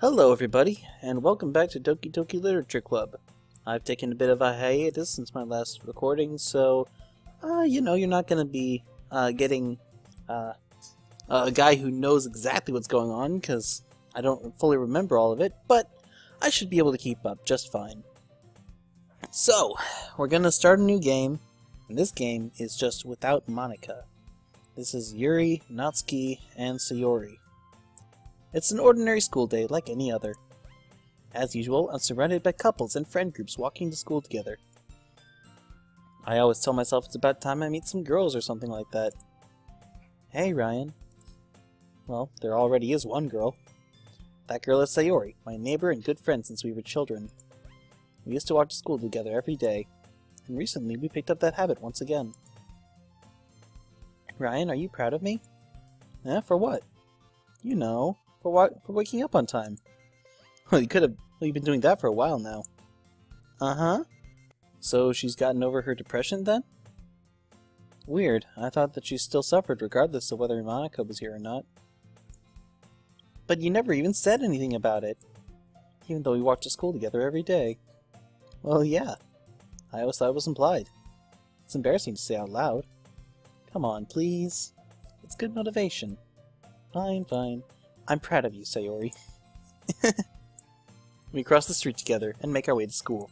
Hello everybody, and welcome back to Doki Doki Literature Club. I've taken a bit of a hiatus since my last recording, so, you're not going to be getting a guy who knows exactly what's going on, because I don't fully remember all of it, but I should be able to keep up just fine. So, we're going to start a new game, and this game is just without Monika. This is Yuri, Natsuki, and Sayori. It's an ordinary school day like any other. As usual, I'm surrounded by couples and friend groups walking to school together. I always tell myself it's about time I meet some girls or something like that. Hey, Ryan. Well, there already is one girl. That girl is Sayori, my neighbor and good friend since we were children. We used to walk to school together every day, and recently we picked up that habit once again. Ryan, are you proud of me? Eh, for what? You know, for waking up on time. Well, you've been doing that for a while now. Uh-huh. So she's gotten over her depression then? Weird. I thought that she still suffered regardless of whether Monika was here or not. But you never even said anything about it, even though we walked to school together every day. Well, yeah. I always thought it was implied. It's embarrassing to say out loud. Come on, please. It's good motivation. Fine, fine. I'm proud of you, Sayori. We cross the street together and make our way to school.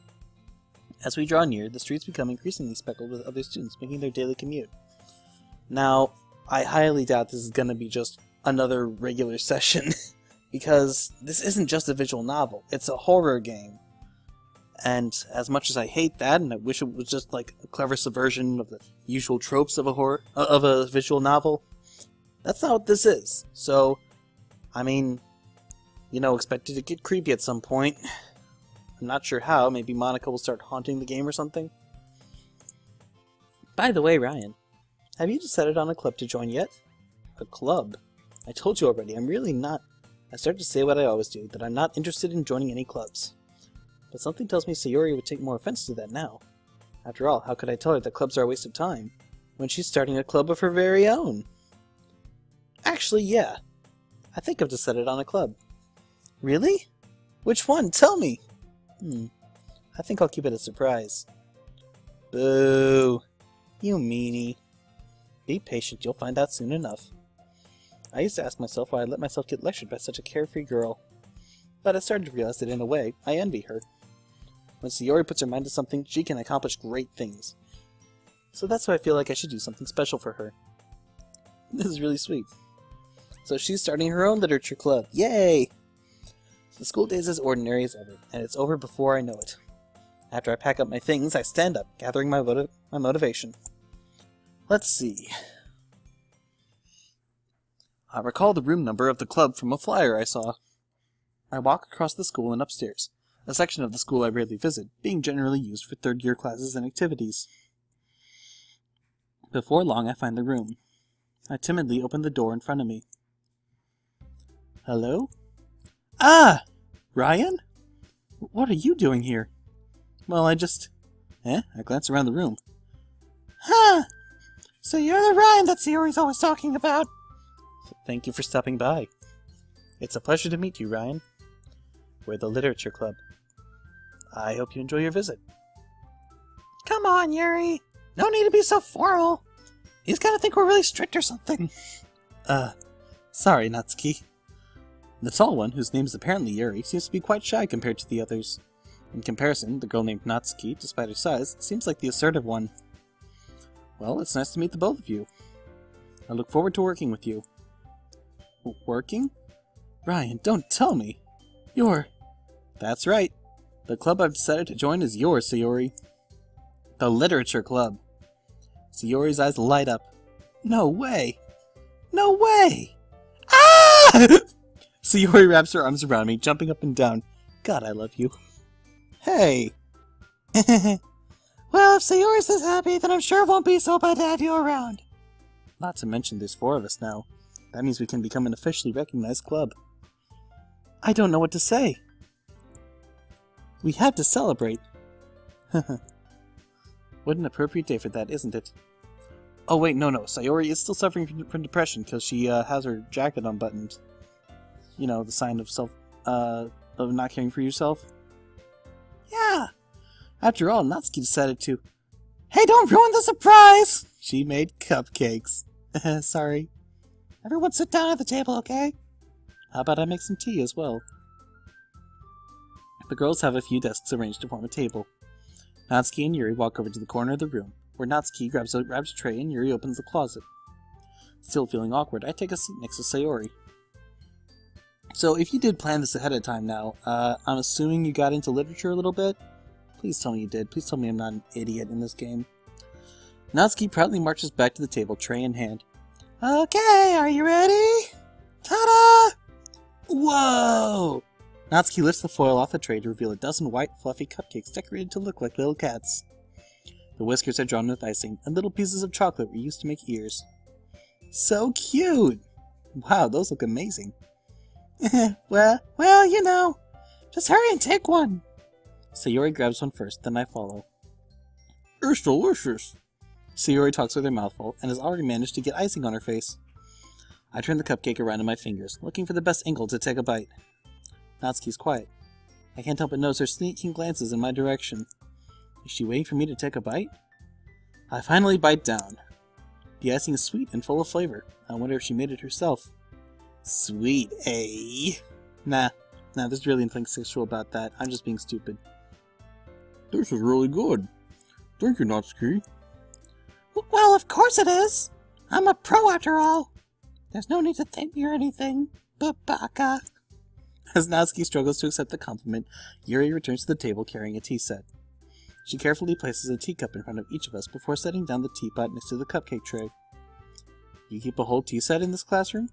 As we draw near, the streets become increasingly speckled with other students making their daily commute. Now, I highly doubt this is going to be just another regular session, because this isn't just a visual novel, it's a horror game. And as much as I hate that, and I wish it was just like a clever subversion of the usual tropes of a visual novel, that's not what this is. So, I mean, expect it to get creepy at some point. I'm not sure how. Maybe Monika will start haunting the game or something. By the way, Ryan, have you decided on a club to join yet? A club? I told you already, I'm really not. I started to say what I always do, that I'm not interested in joining any clubs. But something tells me Sayori would take more offense to that now. After all, how could I tell her that clubs are a waste of time, when she's starting a club of her very own? Actually, yeah. I think I've decided on a club. Really? Which one? Tell me! I think I'll keep it a surprise. Boo! You meanie. Be patient, you'll find out soon enough. I used to ask myself why I let myself get lectured by such a carefree girl. But I started to realize that in a way, I envy her. When Sayori puts her mind to something, she can accomplish great things. So that's why I feel like I should do something special for her. This is really sweet. So she's starting her own literature club. Yay! The school day is as ordinary as ever, and it's over before I know it. After I pack up my things, I stand up, gathering my motivation. Let's see. I recall the room number of the club from a flyer I saw. I walk across the school and upstairs, a section of the school I rarely visit, being generally used for third-year classes and activities. Before long, I find the room. I timidly open the door in front of me. Hello? Ah! Ryan? What are you doing here? Well, I glance around the room. Huh! So you're the Ryan that Sayori's always talking about. Thank you for stopping by. It's a pleasure to meet you, Ryan. We're the Literature Club. I hope you enjoy your visit. Come on, Yuri. No need to be so formal. He's gotta think we're really strict or something. Sorry, Natsuki. The tall one, whose name is apparently Yuri, seems to be quite shy compared to the others. In comparison, the girl named Natsuki, despite her size, seems like the assertive one. Well, it's nice to meet the both of you. I look forward to working with you. Working? Ryan, don't tell me. That's right. The club I've decided to join is yours, Sayori. The Literature Club. Sayori's eyes light up. No way! No way! Ah! Sayori wraps her arms around me, jumping up and down. God, I love you. Hey! Well, if Sayori's this happy, then I'm sure it won't be so bad to have you around. Not to mention there's 4 of us now. That means we can become an officially recognized club. I don't know what to say. We have to celebrate. What an appropriate day for that, isn't it? Oh wait, no. Sayori is still suffering from depression because she has her jacket unbuttoned. You know, the sign of of not caring for yourself? Yeah. After all, Natsuki decided to... Hey, don't ruin the surprise! She made cupcakes. Sorry. Everyone sit down at the table, okay? How about I make some tea as well? The girls have a few desks arranged to form a table. Natsuki and Yuri walk over to the corner of the room, where Natsuki grabs a tray and Yuri opens the closet. Still feeling awkward, I take a seat next to Sayori. So, if you did plan this ahead of time now, I'm assuming you got into literature a little bit? Please tell me you did. Please tell me I'm not an idiot in this game. Natsuki proudly marches back to the table, tray in hand. Okay, are you ready? Ta-da! Whoa! Natsuki lifts the foil off the tray to reveal a dozen white, fluffy cupcakes decorated to look like little cats. The whiskers are drawn with icing, and little pieces of chocolate were used to make ears. So cute! Wow, those look amazing. well, you know. Just hurry and take one. Sayori grabs one first, then I follow. It's delicious. Sayori talks with her mouth full, and has already managed to get icing on her face. I turn the cupcake around in my fingers, looking for the best angle to take a bite. Natsuki's quiet. I can't help but notice her sneaking glances in my direction. Is she waiting for me to take a bite? I finally bite down. The icing is sweet and full of flavor. I wonder if she made it herself. Sweet, eh? Nah, there's really nothing sexual about that. I'm just being stupid. This is really good. Thank you, Natsuki. Well, of course it is. I'm a pro after all. There's no need to thank me or anything. Babaka. As Natsuki struggles to accept the compliment, Yuri returns to the table carrying a tea set. She carefully places a teacup in front of each of us before setting down the teapot next to the cupcake tray. You keep a whole tea set in this classroom?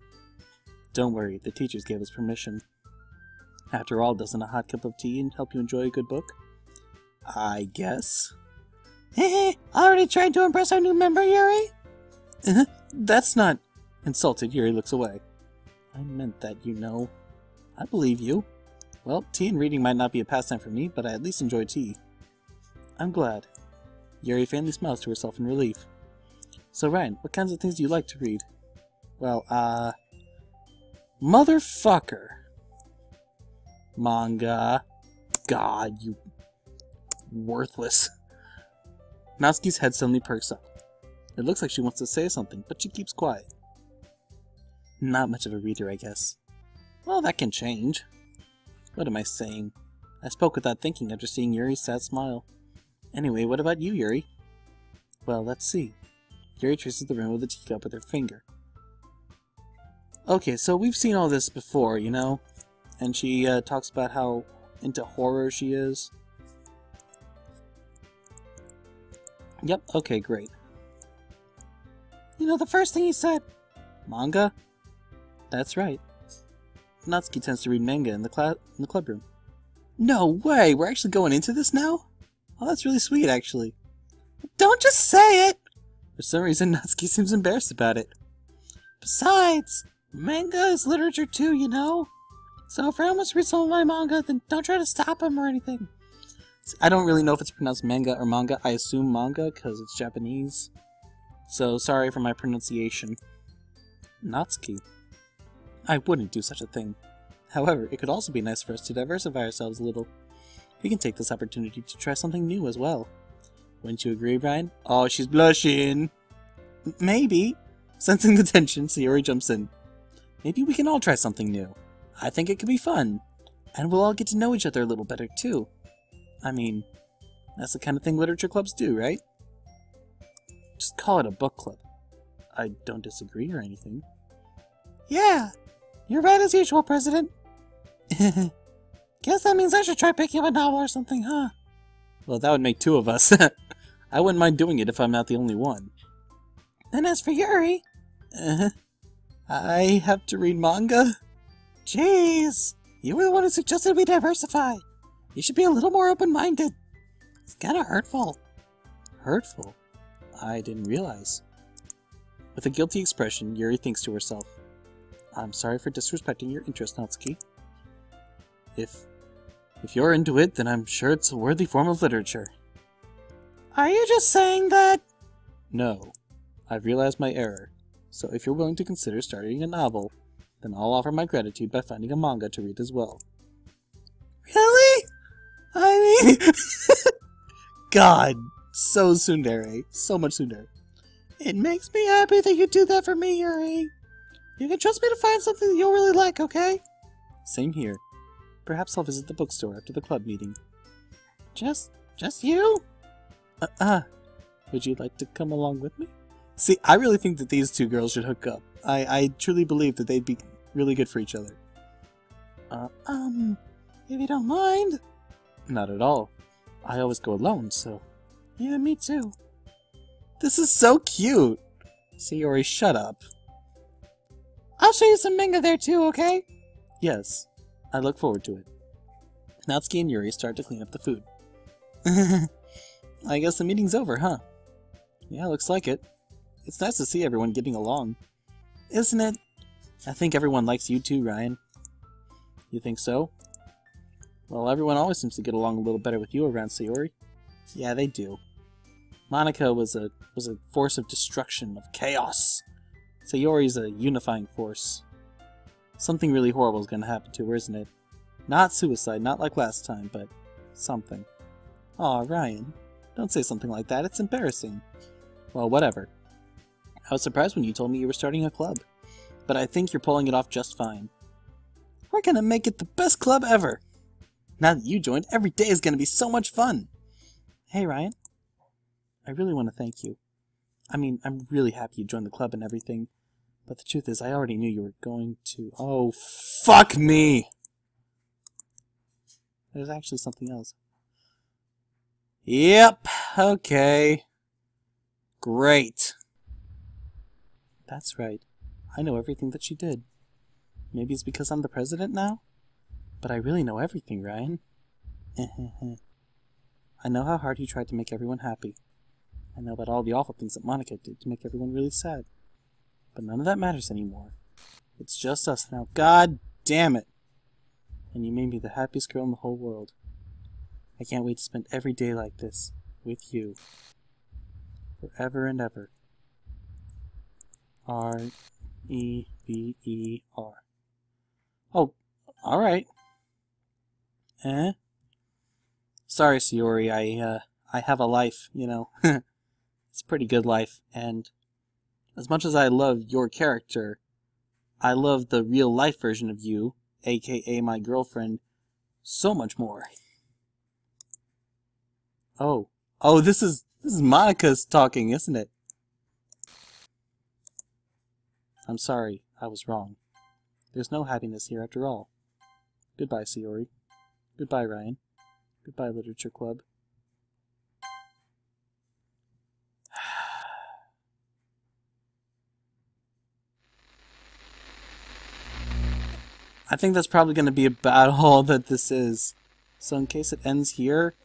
Don't worry, the teachers gave us permission. After all, doesn't a hot cup of tea help you enjoy a good book? I guess. Already trying to impress our new member, Yuri? That's not... Insulted, Yuri looks away. I meant that, you know. I believe you. Well, tea and reading might not be a pastime for me, but I at least enjoy tea. I'm glad. Yuri faintly smiles to herself in relief. So Ryan, what kinds of things do you like to read? Well, motherfucker. Manga. God, you... worthless. Natsuki's head suddenly perks up. It looks like she wants to say something, but she keeps quiet. Not much of a reader, I guess. Well, that can change. What am I saying? I spoke without thinking after seeing Yuri's sad smile. Anyway, what about you, Yuri? Well, let's see. Yuri traces the rim of the teacup with her finger. Okay, so we've seen all this before, you know? And she talks about how into horror she is. Yep, okay, great. You know, the first thing he said... Manga? That's right. Natsuki tends to read manga in the club room. No way! We're actually going into this now? Oh, that's really sweet, actually. Don't just say it! For some reason, Natsuki seems embarrassed about it. Besides, manga is literature too, you know? So if Ryan wants to read some of my manga, then don't try to stop him or anything. I don't really know if it's pronounced manga or manga. I assume manga, because it's Japanese. So, sorry for my pronunciation. Natsuki. I wouldn't do such a thing. However, it could also be nice for us to diversify ourselves a little. We can take this opportunity to try something new as well. Wouldn't you agree, Ryan? Oh, she's blushing! Maybe. Sensing the tension, Sayori jumps in. Maybe we can all try something new. I think it could be fun. And we'll all get to know each other a little better, too. I mean, that's the kind of thing literature clubs do, right? Just call it a book club. I don't disagree or anything. Yeah, you're right as usual, President. Guess that means I should try picking up a novel or something, huh? Well, that would make two of us. I wouldn't mind doing it if I'm not the only one. And as for Yuri... I have to read manga? Jeez, you were the one who suggested we diversify. You should be a little more open-minded. It's kinda hurtful. Hurtful? I didn't realize. With a guilty expression, Yuri thinks to herself, I'm sorry for disrespecting your interest, Natsuki. If you're into it, then I'm sure it's a worthy form of literature. Are you just saying that? No. I've realized my error. So if you're willing to consider starting a novel, then I'll offer my gratitude by finding a manga to read as well. Really? I mean... God. So tsundere. So much tsundere. It makes me happy that you do that for me, Yuri. You can trust me to find something that you'll really like, okay? Same here. Perhaps I'll visit the bookstore after the club meeting. Just you? Would you like to come along with me? See, I really think that these two girls should hook up. I truly believe that they'd be really good for each other. If you don't mind. Not at all. I always go alone, so... Yeah, me too. This is so cute! Sayori, shut up. I'll show you some manga there too, okay? Yes. I look forward to it. Natsuki and Yuri start to clean up the food. I guess the meeting's over, huh? Yeah, looks like it. It's nice to see everyone getting along. Isn't it? I think everyone likes you too, Ryan. You think so? Well, everyone always seems to get along a little better with you around Sayori. Yeah, they do. Monica was a force of destruction, of chaos. Sayori's a unifying force. Something really horrible is going to happen to her, isn't it? Not suicide, not like last time, but something. Aw, Ryan. Don't say something like that, it's embarrassing. Well, whatever. I was surprised when you told me you were starting a club. But I think you're pulling it off just fine. We're gonna make it the best club ever! Now that you joined, every day is gonna be so much fun! Hey, Ryan. I really want to thank you. I mean, I'm really happy you joined the club and everything. But the truth is, I already knew you were going to... Oh, fuck me! There's actually something else. Yep, okay. Great. That's right. I know everything that she did. Maybe it's because I'm the president now? But I really know everything, Ryan. I know how hard you tried to make everyone happy. I know about all the awful things that Monica did to make everyone really sad. But none of that matters anymore. It's just us now. God damn it! And you made me the happiest girl in the whole world. I can't wait to spend every day like this, with you. Forever and ever. R-E-V-E-R. Oh, alright. Sorry, Sayori, I have a life, you know. It's a pretty good life, and as much as I love your character, I love the real life version of you, aka my girlfriend, so much more. Oh, this is Monica's talking, isn't it? I'm sorry, I was wrong. There's no happiness here after all. Goodbye, Sayori. Goodbye, Ryan. Goodbye, Literature Club. I think that's probably going to be about all that this is. So in case it ends here,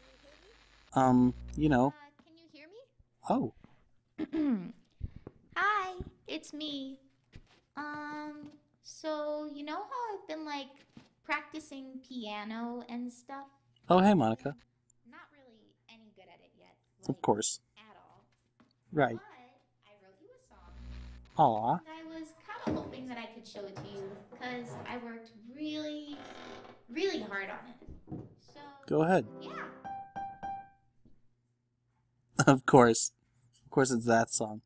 you know. Can you hear me? Oh. Hi, it's me. So you know how I've been like practicing piano and stuff? Oh, hey, Monica. Not really any good at it yet. Of course. At all. Right. But I wrote you a song. Aw. And I was kind of hoping that I could show it to you because I worked really, really hard on it. So Go ahead. yeah. Of course. Of course it's that song.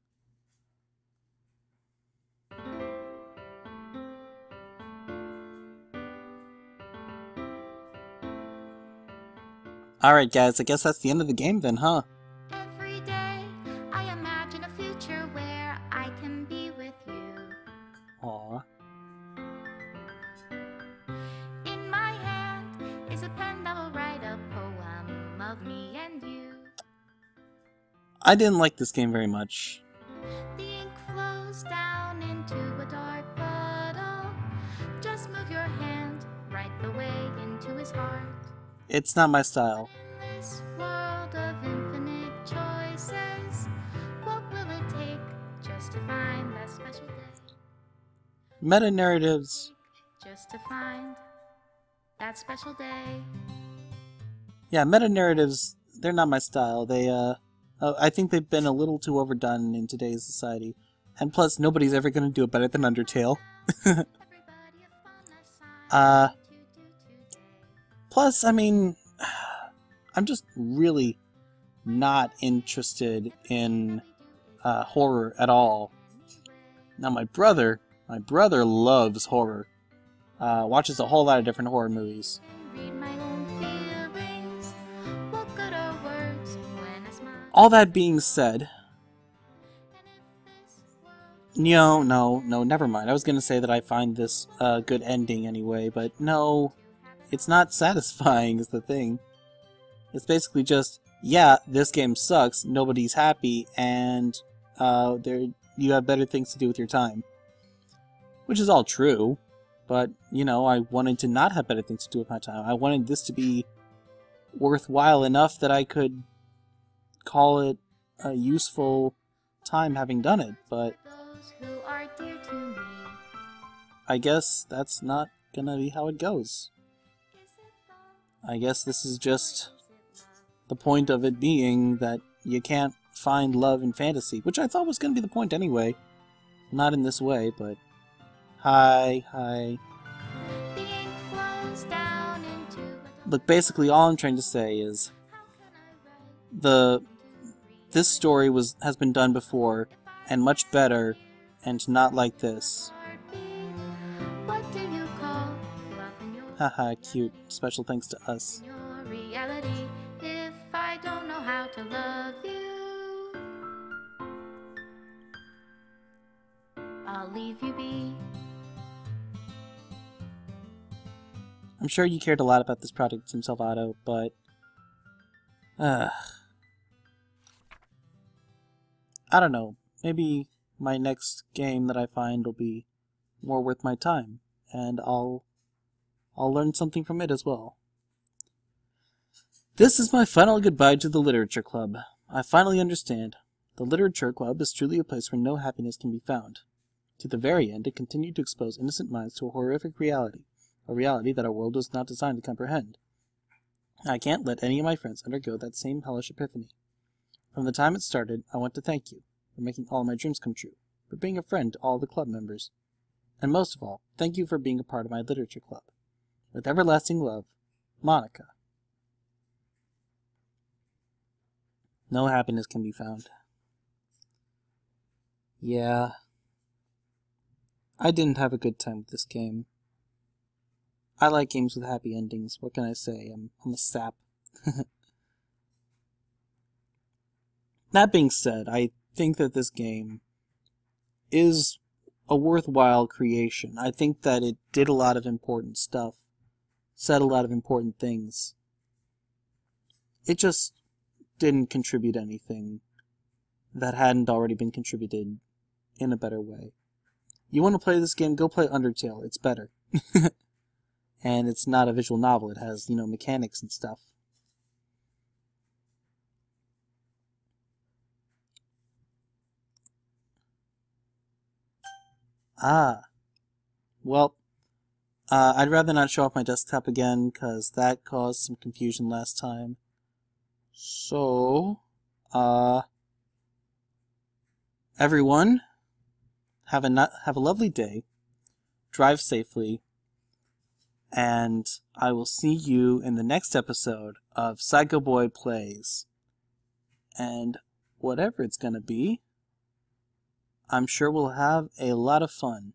Alright guys, I guess that's the end of the game then, huh? Every day I imagine a future where I can be with you. Aw. In my hand is a pen that will write a poem of me and you. I didn't like this game very much. The ink flows down into a dark puddle. Just move your hand right the way into his heart. It's not my style. In this world of infinite choices, what will it take just to find that special day? Meta-narratives. Just to find that special day. Yeah, meta-narratives, they're not my style. I think they've been a little too overdone in today's society. And plus, nobody's ever gonna do it better than Undertale. Plus, I mean, I'm just really not interested in horror at all. Now my brother loves horror. Watches a whole lot of different horror movies. All that being said, no, never mind. I was gonna say that I find this a good ending anyway, but no, it's not satisfying is the thing. It's basically just, yeah, this game sucks, nobody's happy, and you have better things to do with your time. Which is all true, but, you know, I wanted to not have better things to do with my time. I wanted this to be worthwhile enough that I could call it a useful time having done it, but I guess that's not gonna be how it goes. I guess this is just the point of it being that you can't find love in fantasy, which I thought was gonna be the point anyway. Not in this way, but hi. Look, basically all I'm trying to say is this story has been done before, and much better, and not like this. Haha, cute. Special thanks to us. If I don't know how to love you, I'll leave you be. I'm sure you cared a lot about this project, Sim Salvato, but I don't know. Maybe my next game that I find will be more worth my time, and I'll learn something from it as well. This is my final goodbye to the Literature Club. I finally understand. The Literature Club is truly a place where no happiness can be found. To the very end, it continued to expose innocent minds to a horrific reality, a reality that our world was not designed to comprehend. I can't let any of my friends undergo that same hellish epiphany. From the time it started, I want to thank you for making all my dreams come true, for being a friend to all the club members, and most of all, thank you for being a part of my Literature Club. With everlasting love, Monica. No happiness can be found. Yeah. I didn't have a good time with this game. I like games with happy endings. What can I say? I'm a sap. That being said, I think that this game is a worthwhile creation. I think that it did a lot of important stuff, said a lot of important things. It just didn't contribute anything that hadn't already been contributed in a better way. You want to play this game, go play Undertale. It's better. And it's not a visual novel. It has, mechanics and stuff. Well, I'd rather not show off my desktop again, because that caused some confusion last time. So, everyone, have a lovely day, drive safely, and I will see you in the next episode of Psychoboy Plays. And whatever it's gonna be, I'm sure we'll have a lot of fun.